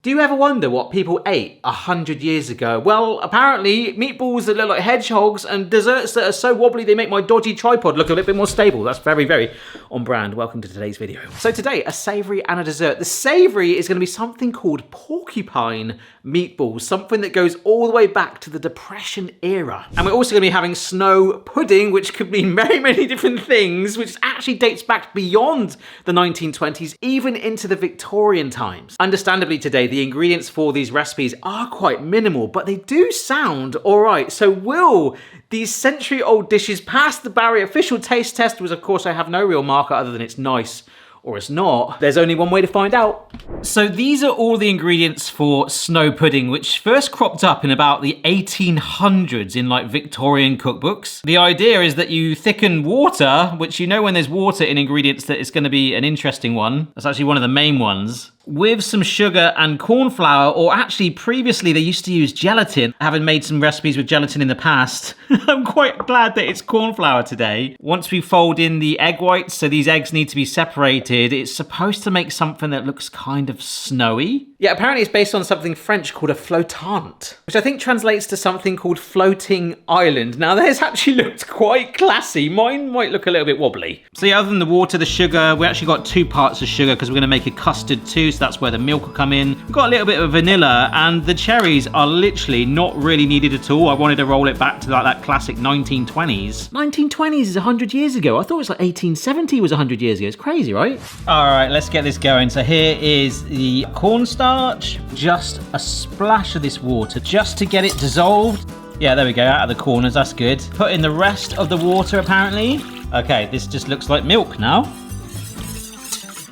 Do you ever wonder what people ate 100 years ago? Well, apparently meatballs that look like hedgehogs and desserts that are so wobbly they make my dodgy tripod look a little bit more stable. That's very, very on brand. Welcome to today's video. So today, a savoury and a dessert. The savoury is going to be something called Porcupine meatballs, something that goes all the way back to the Depression era. And we're also going to be having snow pudding, which could mean many, many different things, which actually dates back beyond the 1920s, even into the Victorian times. Understandably today, the ingredients for these recipes are quite minimal, but they do sound all right. So will these century-old dishes pass the Barry official taste test, which of course I have no real marker other than it's nice or it's not? There's only one way to find out. So these are all the ingredients for snow pudding, which first cropped up in about the 1800s in like Victorian cookbooks. The idea is that you thicken water, which you know when there's water in ingredients that it's going to be an interesting one. That's actually one of the main ones. With some sugar and corn flour, or actually previously they used to use gelatin. Having made some recipes with gelatin in the past, I'm quite glad that it's corn flour today. Once we fold in the egg whites, so these eggs need to be separated, it's supposed to make something that looks kind of snowy. Yeah, apparently it's based on something French called a flottante, which I think translates to something called floating island. Now theirs actually looked quite classy. Mine might look a little bit wobbly. So yeah, other than the water, the sugar, we actually got 2 parts of sugar because we're going to make a custard too. So that's where the milk will come in. We've got a little bit of vanilla, and the cherries are literally not really needed at all. I wanted to roll it back to like that classic 1920s. 1920s is 100 years ago. I thought it was like 1870 was 100 years ago. It's crazy, right? All right, let's get this going. So here is the cornstarch. Just a splash of this water just to get it dissolved. Yeah, there we go, out of the corners. That's good. Put in the rest of the water, apparently. Okay, this just looks like milk now.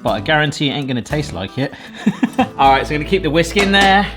But I guarantee it ain't gonna taste like it. All right, so I'm gonna keep the whisk in there.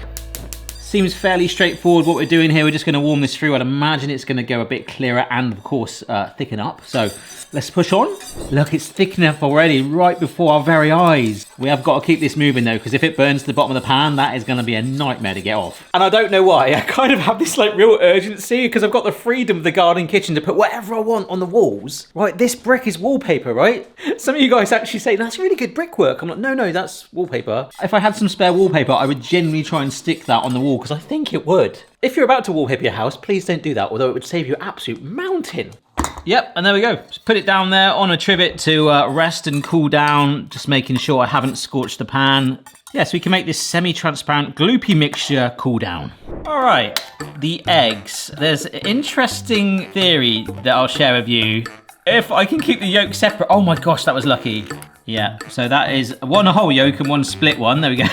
Seems fairly straightforward what we're doing here. We're just gonna warm this through. I'd imagine it's gonna go a bit clearer and of course thicken up. So let's push on. Look, it's thickening up already right before our very eyes. We have got to keep this moving though, because if it burns to the bottom of the pan, that is gonna be a nightmare to get off. And I don't know why, I kind of have this like real urgency because I've got the freedom of the garden kitchen to put whatever I want on the walls. Right, this brick is wallpaper, right? Some of you guys actually say, that's really good brickwork. I'm like, no, that's wallpaper. If I had some spare wallpaper, I would genuinely try and stick that on the wall because I think it would. If you're about to wallpaper your house, please don't do that, although it would save you an absolute mountain. Yep, and there we go. Just put it down there on a trivet to rest and cool down, just making sure I haven't scorched the pan. Yeah, so we can make this semi-transparent gloopy mixture cool down. All right, the eggs. There's an interesting theory that I'll share with you. If I can keep the yolk separate, oh my gosh, that was lucky. Yeah, so that is one whole yolk and one split one, there we go.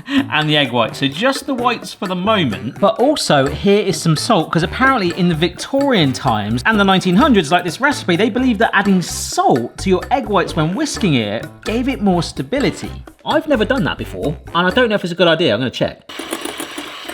And the egg white. So just the whites for the moment. But also here is some salt, because apparently in the Victorian times and the 1900s, like this recipe, they believed that adding salt to your egg whites when whisking it gave it more stability. I've never done that before, and I don't know if it's a good idea. I'm gonna check.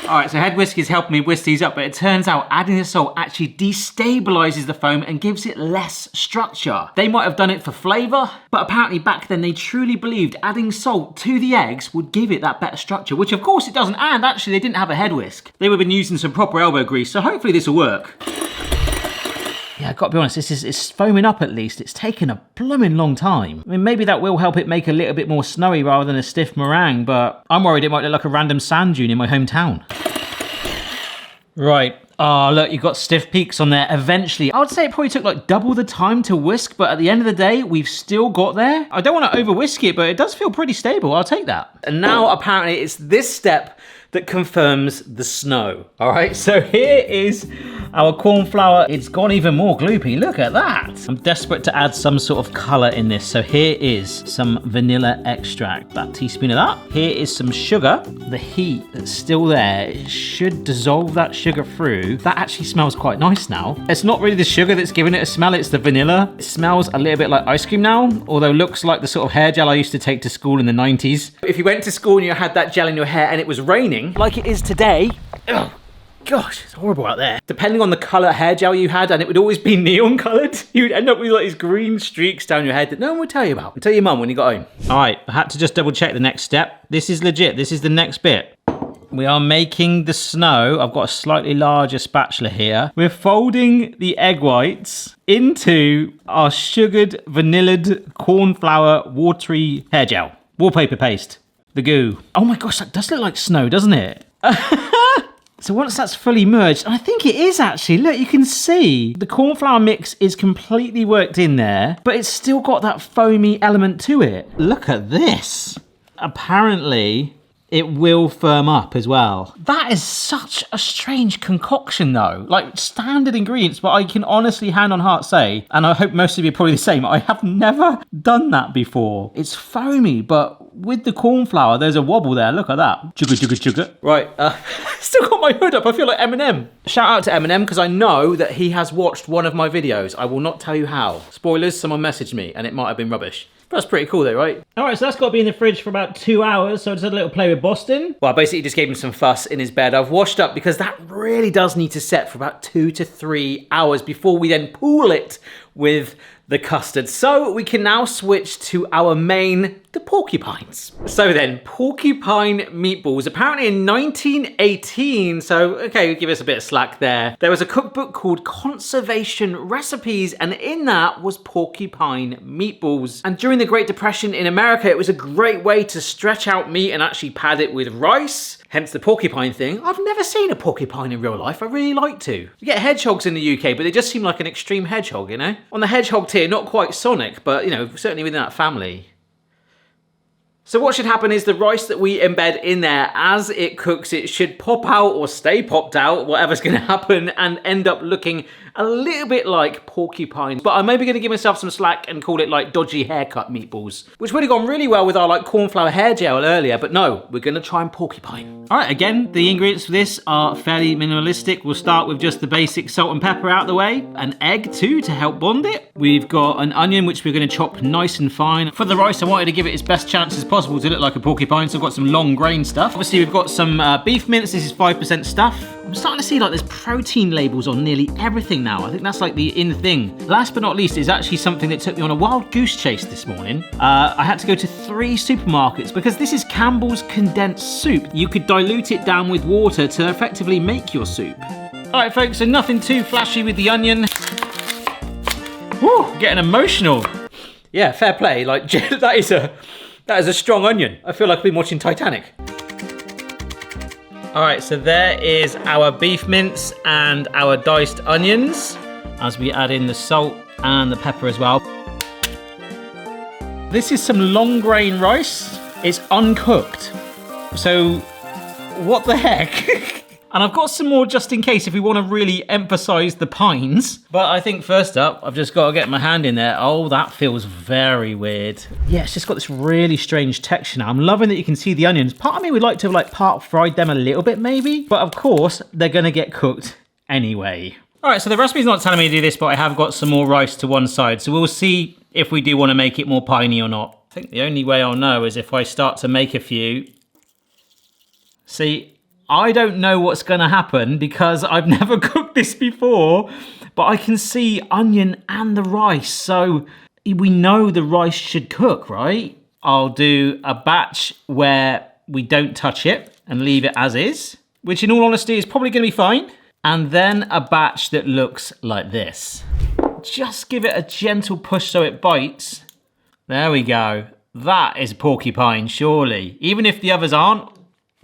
All right, so head whisk is helping me whisk these up, but it turns out adding the salt actually destabilizes the foam and gives it less structure. They might have done it for flavor, but apparently back then they truly believed adding salt to the eggs would give it that better structure, which of course it doesn't, and actually they didn't have a head whisk. They would have been using some proper elbow grease, so hopefully this will work. Yeah, I've got to be honest, it's foaming up at least. It's taken a blooming long time. I mean, maybe that will help it make a little bit more snowy rather than a stiff meringue, but I'm worried it might look like a random sand dune in my hometown. Right. Oh, look, you've got stiff peaks on there. Eventually, I would say it probably took like double the time to whisk, but at the end of the day, we've still got there. I don't want to over whisk it, but it does feel pretty stable. I'll take that. And now apparently it's this step that confirms the snow. All right, so here is our corn flour. It's gone even more gloopy. Look at that. I'm desperate to add some sort of color in this. So here is some vanilla extract, about a teaspoon of that. Here is some sugar. The heat that's still there, it should dissolve that sugar through. That actually smells quite nice now. It's not really the sugar that's giving it a smell, it's the vanilla. It smells a little bit like ice cream now, although looks like the sort of hair gel I used to take to school in the 90s. If you went to school and you had that gel in your hair and it was raining, like it is today, oh gosh, it's horrible out there. Depending on the colour hair gel you had, and it would always be neon coloured, you'd end up with like these green streaks down your head that no one would tell you about. Tell your mum when you got home. All right, I had to just double check the next step. This is legit, this is the next bit. We are making the snow. I've got a slightly larger spatula here. We're folding the egg whites into our sugared, vanillaed, corn flour, watery hair gel. Wallpaper paste. the goo. Oh my gosh, that does look like snow, doesn't it? So once that's fully merged, and I think it is actually, look, you can see the cornflour mix is completely worked in there, but it's still got that foamy element to it. Look at this. Apparently, it will firm up as well. That is such a strange concoction though. Like standard ingredients, but I can honestly hand on heart say, and I hope most of you are probably the same, I have never done that before. It's foamy, but with the cornflour, there's a wobble there. Look at that. Chugga, chugga, chugga. Right, still got my hood up. I feel like Eminem. Shout out to Eminem, because I know that he has watched one of my videos. I will not tell you how. Spoilers, someone messaged me, and it might have been rubbish. That's pretty cool though, right? All right, so that's got to be in the fridge for about 2 hours. So I just had a little play with Boston. Well, I basically just gave him some fuss in his bed. I've washed up because that really does need to set for about 2 to 3 hours before we then pool it with the custard. So we can now switch to our main, the porcupines. So then, porcupine meatballs. Apparently in 1918, so okay, give us a bit of slack there. There was a cookbook called Conservation Recipes, and in that was porcupine meatballs. And during the Great Depression in America, it was a great way to stretch out meat and actually pad it with rice. Hence the porcupine thing. I've never seen a porcupine in real life. I really like to. You get hedgehogs in the UK, but they just seem like an extreme hedgehog, you know? On the hedgehog tier, not quite Sonic, but, you know, certainly within that family. So what should happen is the rice that we embed in there, as it cooks, it should pop out or stay popped out, whatever's going to happen, and end up looking a little bit like porcupine. But I'm maybe going to give myself some slack and call it like dodgy haircut meatballs, which would have gone really well with our like cornflour hair gel earlier, but no, we're going to try and porcupine. All right, again, the ingredients for this are fairly minimalistic. We'll start with just the basic salt and pepper out the way, an egg too to help bond it. We've got an onion, which we're going to chop nice and fine. For the rice, I wanted to give it its best chance as possible to look like a porcupine, so I've got some long grain stuff. Obviously, we've got some beef mince. This is 5% stuff. I'm starting to see like there's protein labels on nearly everything now. I think that's like the in thing. Last but not least is actually something that took me on a wild goose chase this morning. I had to go to 3 supermarkets because this is Campbell's condensed soup. You could dilute it down with water to effectively make your soup. All right, folks, so nothing too flashy with the onion. Woo, getting emotional. Yeah, fair play. Like that is a strong onion. I feel like I've been watching Titanic. All right, so there is our beef mince and our diced onions as we add in the salt and the pepper as well. This is some long grain rice. It's uncooked. So what the heck? And I've got some more just in case if we want to really emphasize the pines. But I think first up, I've just got to get my hand in there. Oh, that feels very weird. Yeah, it's just got this really strange texture now. I'm loving that you can see the onions. Part of me would like to like part fried them a little bit maybe. But of course, they're going to get cooked anyway. All right, so the recipe's not telling me to do this, but I have got some more rice to one side. So we'll see if we do want to make it more piney or not. I think the only way I'll know is if I start to make a few. See, I don't know what's going to happen because I've never cooked this before, but I can see onion and the rice, so we know the rice should cook, right? I'll do a batch where we don't touch it and leave it as is, which in all honesty is probably going to be fine, and then a batch that looks like this. Just give it a gentle push so it bites. There we go. That is porcupine, surely. Even if the others aren't,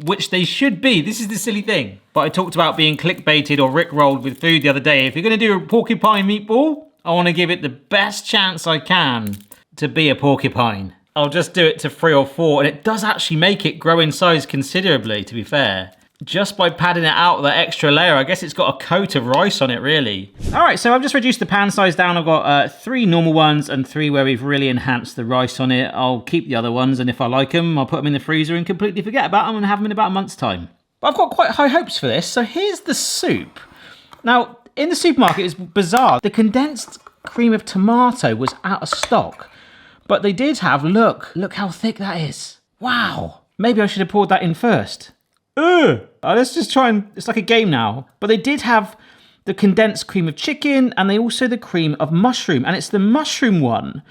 which they should be. This is the silly thing. But I talked about being clickbaited or rickrolled with food the other day. If you're going to do a porcupine meatball, I want to give it the best chance I can to be a porcupine. I'll just do it to 3 or 4, and it does actually make it grow in size considerably, to be fair. Just by padding it out with that extra layer. I guess it's got a coat of rice on it, really. All right, so I've just reduced the pan size down. I've got 3 normal ones and 3 where we've really enhanced the rice on it. I'll keep the other ones, and if I like them, I'll put them in the freezer and completely forget about them and have them in about a month's time. But I've got quite high hopes for this. So here's the soup. Now, in the supermarket, it's bizarre. The condensed cream of tomato was out of stock, but they did have, look how thick that is. Wow. Maybe I should have poured that in first. Let's just try and, it's like a game now. But they did have the condensed cream of chicken and they also the cream of mushroom. And it's the mushroom one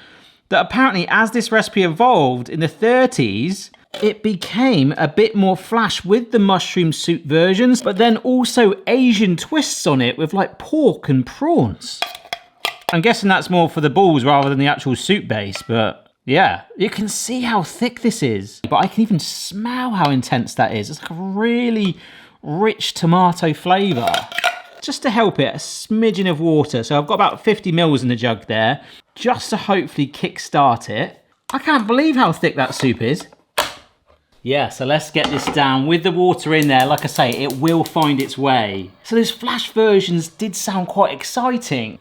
that apparently as this recipe evolved in the 30s, it became a bit more flash with the mushroom soup versions, but then also Asian twists on it with like pork and prawns. I'm guessing that's more for the balls rather than the actual soup base, but Yeah, you can see how thick this is, but I can even smell how intense that is. It's like a really rich tomato flavour. Just to help it, a smidgen of water. So I've got about 50 mils in the jug there, just to hopefully kick-start it. I can't believe how thick that soup is. Yeah, so let's get this down. With the water in there, like I say, it will find its way. So those flash versions did sound quite exciting.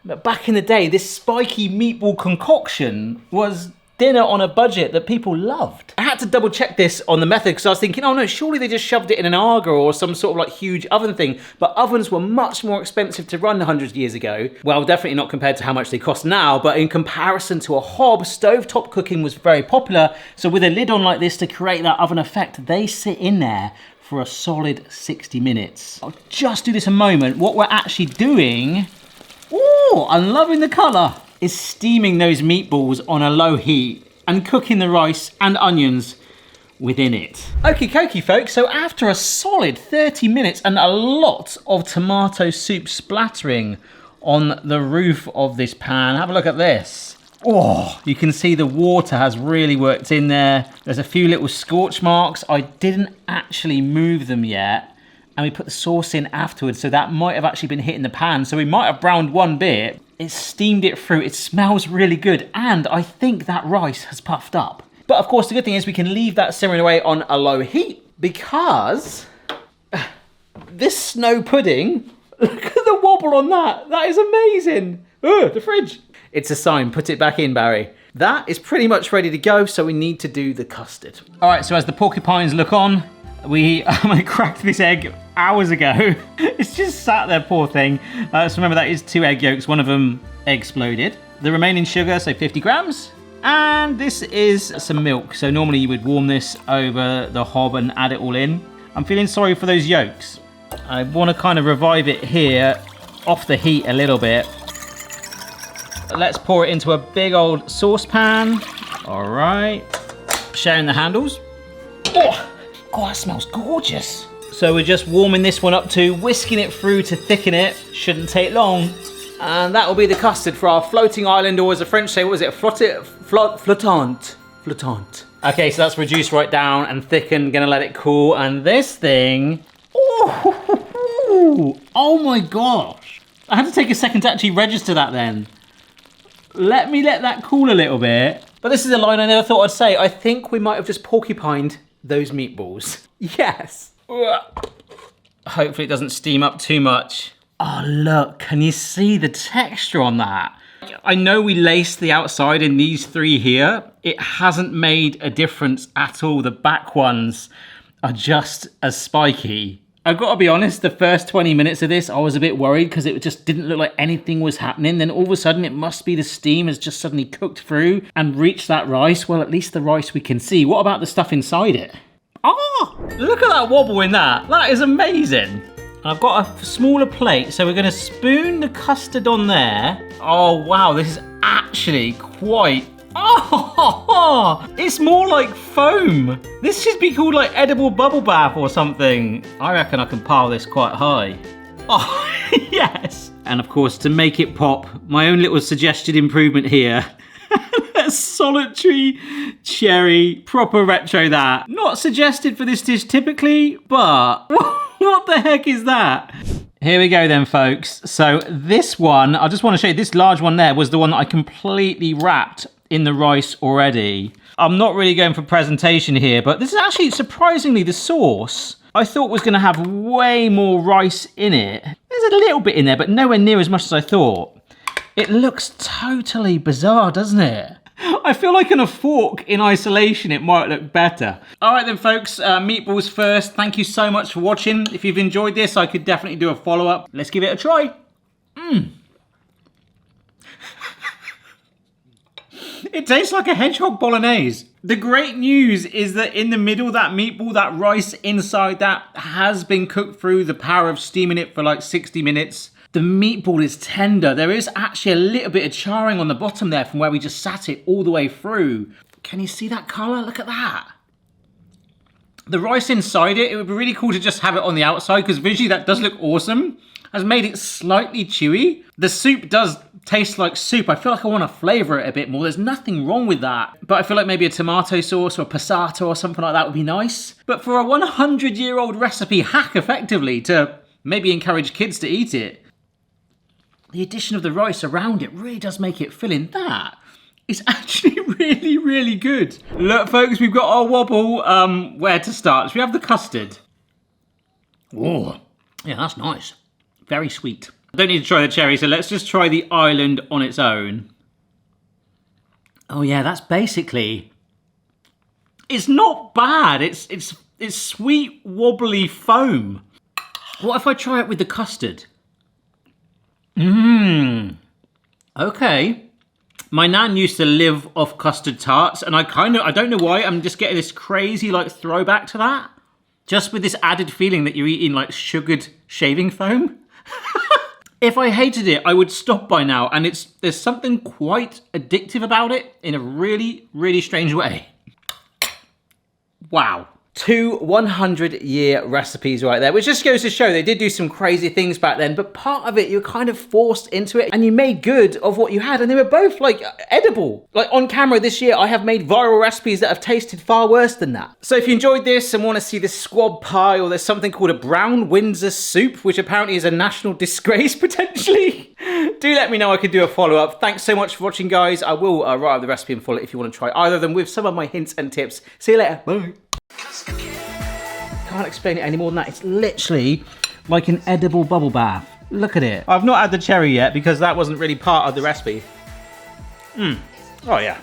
But back in the day, this spiky meatball concoction was dinner on a budget that people loved. I had to double check this on the method because I was thinking, oh no, surely they just shoved it in an Aga or some sort of like huge oven thing. But ovens were much more expensive to run 100 years ago. Well, definitely not compared to how much they cost now, but in comparison to a hob, stovetop cooking was very popular. So with a lid on like this to create that oven effect, they sit in there for a solid 60 minutes. I'll just do this a moment. What we're actually doing, ooh, I'm loving the colour, is steaming those meatballs on a low heat and cooking the rice and onions within it. Okie dokie folks, so after a solid 30 minutes and a lot of tomato soup splattering on the roof of this pan, have a look at this. Oh, you can see the water has really worked in there. There's a few little scorch marks. I didn't actually move them yet. And we put the sauce in afterwards, so that might have actually been hitting the pan. So we might have browned one bit. It steamed it through. It smells really good. And I think that rice has puffed up. But of course, the good thing is we can leave that simmering away on a low heat because this snow pudding, look at the wobble on that. That is amazing. Ugh, the fridge. It's a sign. Put it back in, Barry. That is pretty much ready to go, so we need to do the custard. All right, so as the porcupines look on, I cracked this egg hours ago. It's just sat there, poor thing. So remember, that is 2 egg yolks. One of them exploded. The remaining sugar, so 50 grams. And this is some milk. So normally you would warm this over the hob and add it all in. I'm feeling sorry for those yolks. I want to kind of revive it here off the heat a little bit. Let's pour it into a big old saucepan. All right. Sharing the handles. Oh! Oh, that smells gorgeous. So we're just warming this one up too, whisking it through to thicken it. Shouldn't take long. And that will be the custard for our floating island, or as the French say, what was it? Flottante. Okay, so that's reduced right down and thickened. Gonna let it cool. And this thing, oh my gosh. I had to take a second to actually register that then. Let me let that cool a little bit. But this is a line I never thought I'd say. I think we might have just porcupined those meatballs. Yes. Hopefully it doesn't steam up too much. Oh, look, can you see the texture on that? I know we laced the outside in these 3 here. It hasn't made a difference at all. The back ones are just as spiky. I've got to be honest, the first 20 minutes of this, I was a bit worried because it just didn't look like anything was happening. Then all of a sudden, it must be the steam has just suddenly cooked through and reached that rice. Well, at least the rice we can see. What about the stuff inside it? Oh, look at that wobble in that. That is amazing. I've got a smaller plate, so we're going to spoon the custard on there. Oh, wow, this is actually quite... Oh, it's more like foam. This should be called like edible bubble bath or something. I reckon I can pile this quite high. Oh, yes. And of course, to make it pop, my own little suggested improvement here. A solitary cherry, proper retro that. Not suggested for this dish typically, but what the heck is that? Here we go then, folks. So this one, I just want to show you, this large one there was the one that I completely wrapped in the rice already. I'm not really going for presentation here, but this is actually surprisingly the sauce I thought was going to have way more rice in it. There's a little bit in there, but nowhere near as much as I thought. It looks totally bizarre, doesn't it? I feel like on a fork in isolation, it might look better. All right then, folks, meatballs first. Thank you so much for watching. If you've enjoyed this, I could definitely do a follow-up. Let's give it a try. It tastes like a hedgehog bolognese. The great news is that in the middle, that meatball, that rice inside that has been cooked through the power of steaming it for like 60 minutes. The meatball is tender. There is actually a little bit of charring on the bottom there from where we just sat it all the way through. Can you see that colour? Look at that. The rice inside it, it would be really cool to just have it on the outside because visually that does look awesome. Has made it slightly chewy. The soup does Tastes like soup. I feel like I want to flavour it a bit more. There's nothing wrong with that. But I feel like maybe a tomato sauce or a passata or something like that would be nice. But for a 100-year-old recipe hack, effectively, to maybe encourage kids to eat it, the addition of the rice around it really does make it filling. That is actually really, really good. Look, folks, we've got our wobble. Where to start? Should we have the custard? Oh, yeah, that's nice. Very sweet. I don't need to try the cherry, so let's just try the island on its own. Oh yeah, that's basically... It's not bad. It's sweet, wobbly foam. What if I try it with the custard? Okay. My nan used to live off custard tarts, and I don't know why, I'm just getting this crazy like throwback to that. Just with this added feeling that you're eating like sugared shaving foam. If I hated it, I would stop by now, and there's something quite addictive about it in a really, really strange way. Wow. 2 100-year recipes right there, which just goes to show they did do some crazy things back then, but part of it, you're kind of forced into it and you made good of what you had, and they were both like edible. Like on camera this year, I have made viral recipes that have tasted far worse than that. So if you enjoyed this and want to see this squab pie, or there's something called a brown Windsor soup, which apparently is a national disgrace potentially, do let me know. I could do a follow-up. Thanks so much for watching, guys. I will write up the recipe and follow it if you want to try either of them with some of my hints and tips. See you later. Bye. Can't explain it any more than that. It's literally like an edible bubble bath. Look at it. I've not had the cherry yet because that wasn't really part of the recipe. Oh yeah.